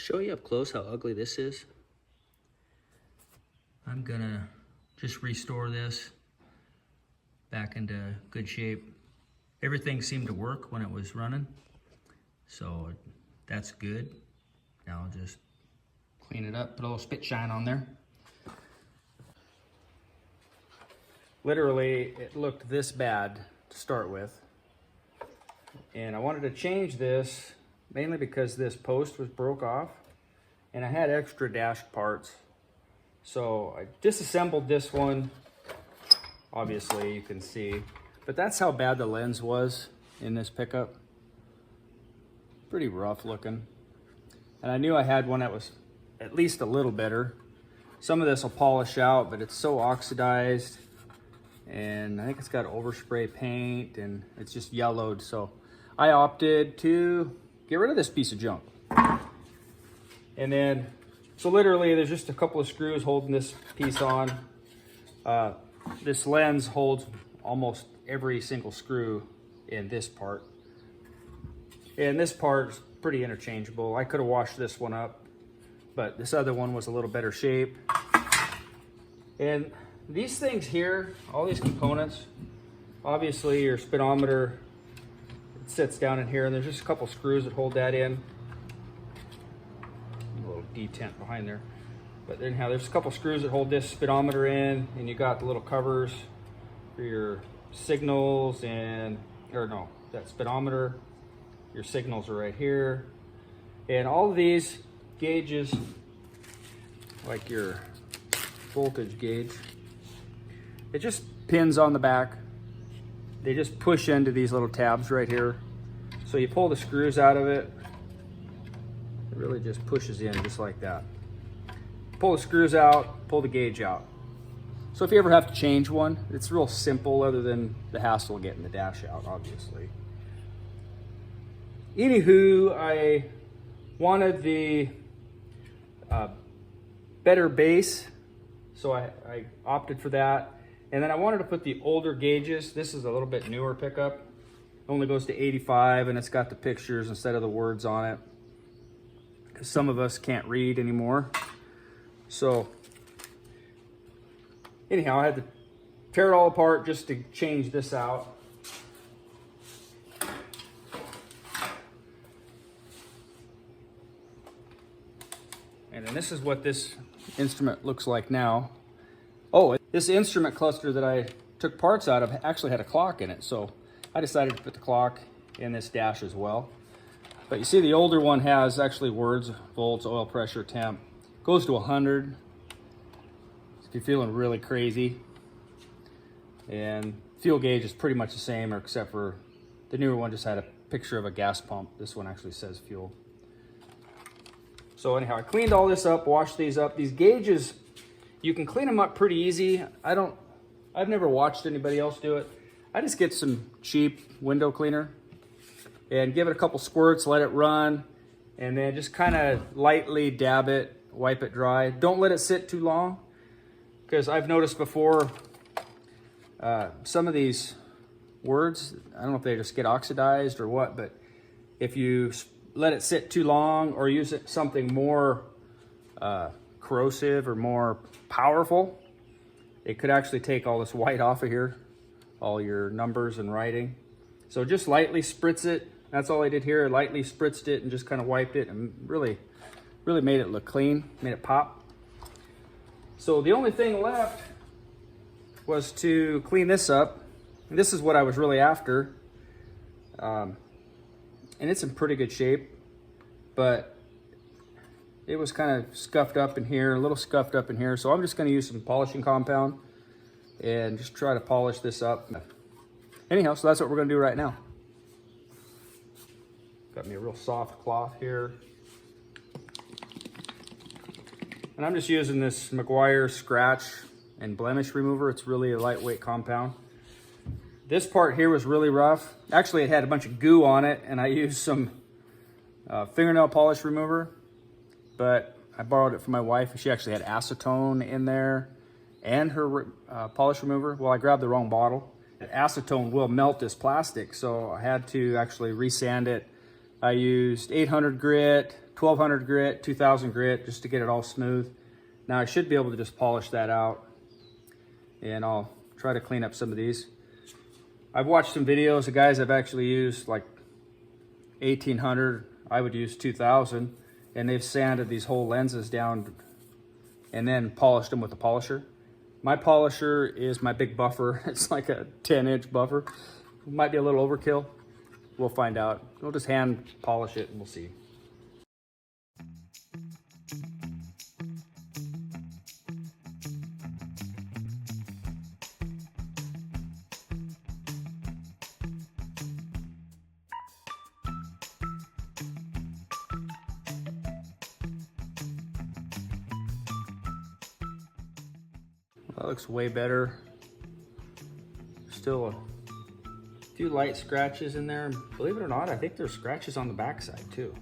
show you up close how ugly this is? I'm gonna just restore this back into good shape. Everything seemed to work when it was running, so that's good. Now I'll just clean it up, put a little spit shine on there. Literally, it looked this bad to start with. And I wanted to change this mainly because this post was broke off and I had extra dash parts. So I disassembled this one. Obviously you can see, but that's how bad the lens was in this pickup. Pretty rough looking. And I knew I had one that was at least a little better. Some of this will polish out, but it's so oxidized. And I think it's got overspray paint and it's just yellowed. So I opted to get rid of this piece of junk. And then, so literally there's just a couple of screws holding this piece on. This lens holds almost every single screw in this part. And this part is pretty interchangeable. I could have washed this one up, but this other one was a little better shape. And these things here, all these components, obviously your speedometer, it sits down in here, and there's just a couple screws that hold that in. A little detent behind there. But anyhow, there's a couple screws that hold this speedometer in, and you got the little covers for your signals and, or no, that speedometer. Your signals are right here. And all of these gauges, like your voltage gauge, it just pins on the back. They just push into these little tabs right here. So you pull the screws out of it, it really just pushes in just like that. Pull the screws out, pull the gauge out. So if you ever have to change one, it's real simple other than the hassle of getting the dash out, obviously. Anywho, I wanted the better base, so I opted for that. And then I wanted to put the older gauges. This is a little bit newer pickup. It only goes to 85 and it's got the pictures instead of the words on it, because some of us can't read anymore. So anyhow, I had to tear it all apart just to change this out. And then this is what this instrument looks like now. Oh, this instrument cluster that I took parts out of actually had a clock in it, so I decided to put the clock in this dash as well. But you see the older one has actually words, volts, oil pressure, temp. Goes to 100 if you're feeling really crazy. And fuel gauge is pretty much the same, except for the newer one just had a picture of a gas pump. This one actually says fuel. So anyhow, I cleaned all this up, washed these up. These gauges, you can clean them up pretty easy. I've never watched anybody else do it. I just get some cheap window cleaner and give it a couple squirts, let it run, and then just kind of lightly dab it, wipe it dry. Don't let it sit too long, because I've noticed before some of these words, I don't know if they just get oxidized or what, but if you let it sit too long or use it something more corrosive or more powerful, it could actually take all this white off of here, all your numbers and writing. So just lightly spritz it. That's all I did here. I lightly spritzed it and just kind of wiped it, and really made it look clean, made it pop. So the only thing left was to clean this up. And this is what I was really after. And it's in pretty good shape, but it was kind of scuffed up in here, a little scuffed up in here. So I'm just going to use some polishing compound and just try to polish this up. Anyhow, so that's what we're going to do right now. Got me a real soft cloth here. And I'm just using this Meguiar scratch and blemish remover. It's really a lightweight compound. This part here was really rough. Actually, it had a bunch of goo on it, and I used some fingernail polish remover, but I borrowed it from my wife. She actually had acetone in there and her polish remover. Well, I grabbed the wrong bottle. Acetone will melt this plastic, so I had to actually resand it. I used 800 grit, 1200 grit, 2000 grit, just to get it all smooth. Now I should be able to just polish that out, and I'll try to clean up some of these. I've watched some videos of guys that have actually used like 1800, I would use 2000, and they've sanded these whole lenses down and then polished them with a polisher. My polisher is my big buffer. It's like a 10-inch buffer. It might be a little overkill. We'll find out. We'll just hand polish it and we'll see. That looks way better. Still a few light scratches in there. Believe it or not, I think there's scratches on the backside too.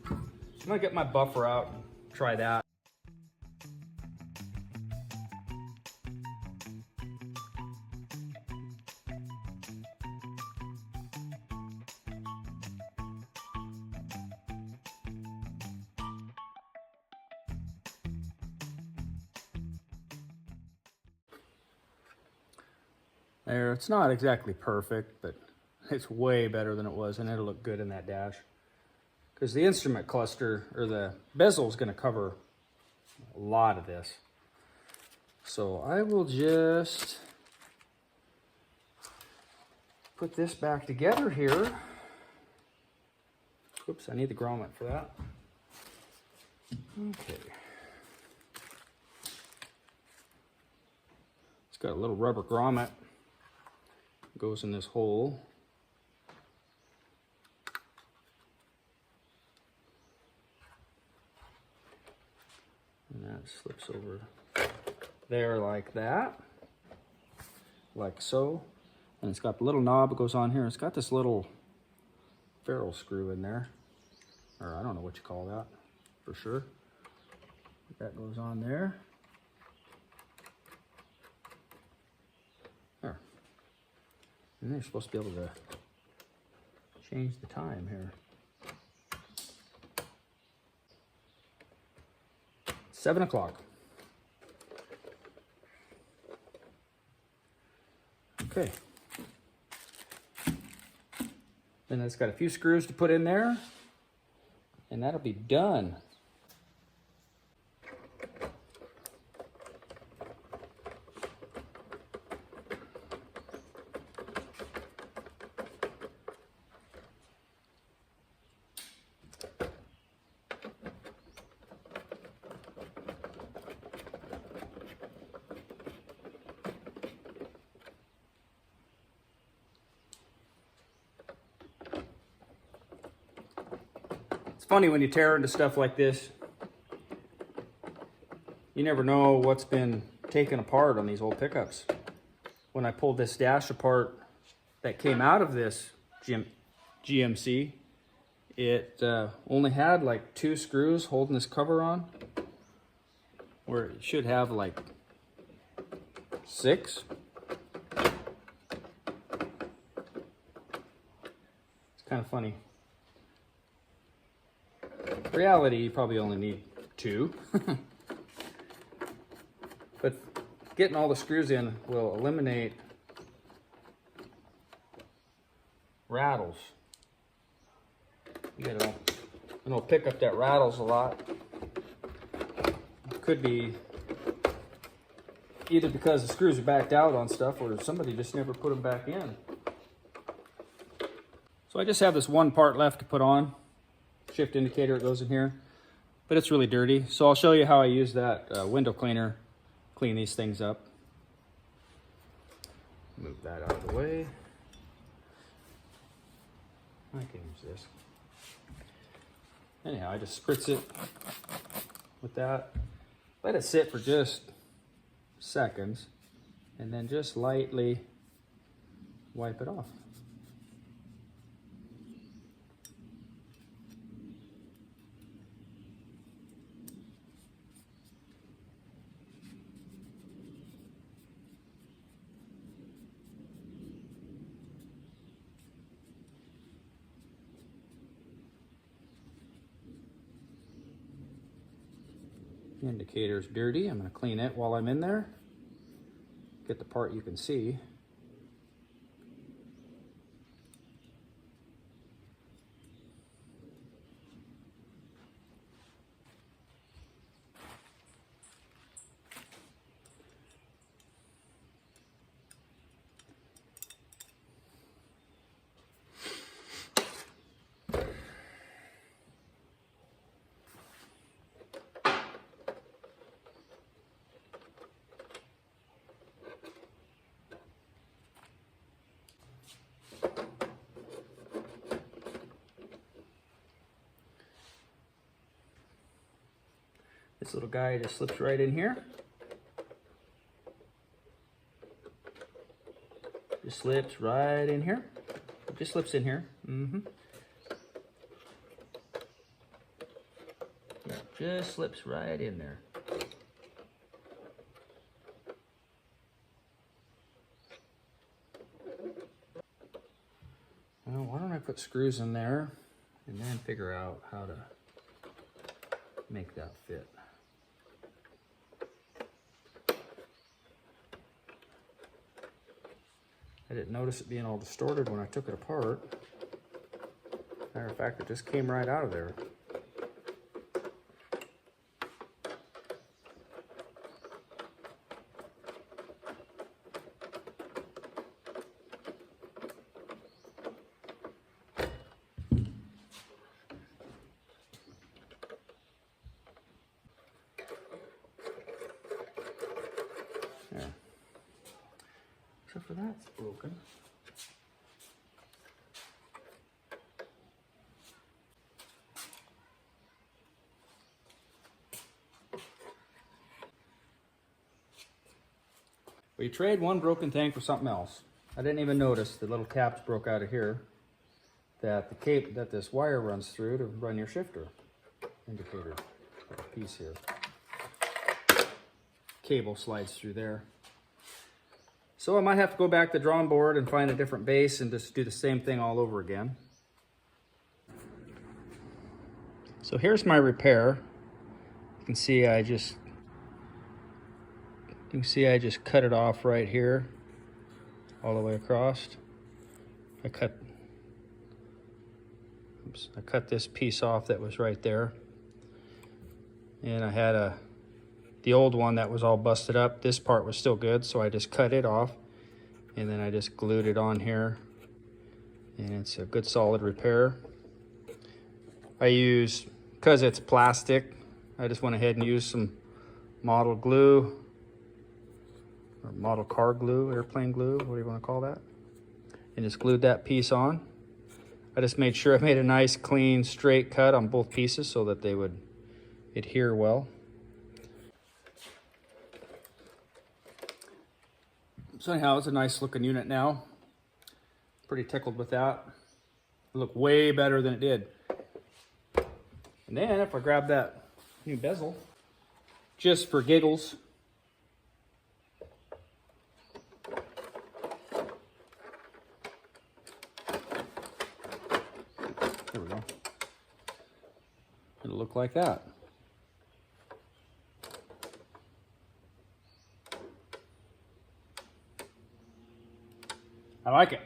I'm gonna get my buffer out and try that. There, it's not exactly perfect, but it's way better than it was, and it'll look good in that dash. Because the instrument cluster, or the bezel, is going to cover a lot of this. So I will just put this back together here. Oops, I need the grommet for that. Okay. It's got a little rubber grommet. Goes in this hole. And that slips over there like that. Like so. And it's got the little knob that goes on here. It's got this little ferrule screw in there. Or I don't know what you call that for sure. That goes on there. There. And they're supposed to be able to change the time here. 7 o'clock. Okay. Then it's got a few screws to put in there, and that'll be done. It's funny when you tear into stuff like this, you never know what's been taken apart on these old pickups. When I pulled this dash apart that came out of this GMC, it only had like 2 screws holding this cover on, where it should have like 6. It's kind of funny. In reality, you probably only need 2. But getting all the screws in will eliminate rattles. You get an old pickup that rattles a lot. It could be either because the screws are backed out on stuff, or somebody just never put them back in. So I just have this one part left to put on. Shift indicator, it goes in here, but it's really dirty. So I'll show you how I use that window cleaner, clean these things up. Move that out of the way. I can use this. Anyhow, I just spritz it with that. Let it sit for just seconds, and then just lightly wipe it off. The indicator's dirty. I'm going to clean it while I'm in there. Get the part you can see. This little guy just slips right in here. Just slips right in here. It just slips in here. Yeah, just slips right in there. Well, why don't I put screws in there and then figure out how to make that fit. I didn't notice it being all distorted when I took it apart. Matter of fact, it just came right out of there. There. Except for that's broken. We trade one broken thing for something else. I didn't even notice the little caps broke out of here that this wire runs through to run your shifter indicator piece here. Cable slides through there. So I might have to go back to the drawing board and find a different base and just do the same thing all over again. So here's my repair. You can see I just cut it off right here all the way across. I cut this piece off that was right there. And I had the old one that was all busted up. This part was still good, so I just cut it off and then I just glued it on here, and it's a good solid repair. I use, because it's plastic, I just went ahead and used some model glue, or model car glue, airplane glue, what do you want to call that, and just glued that piece on. I just made sure I made a nice clean straight cut on both pieces so that they would adhere well. So anyhow, it's a nice looking unit now. Pretty tickled with that. It looked way better than it did. And then if I grab that new bezel, just for giggles, there we go. It'll look like that. I like it.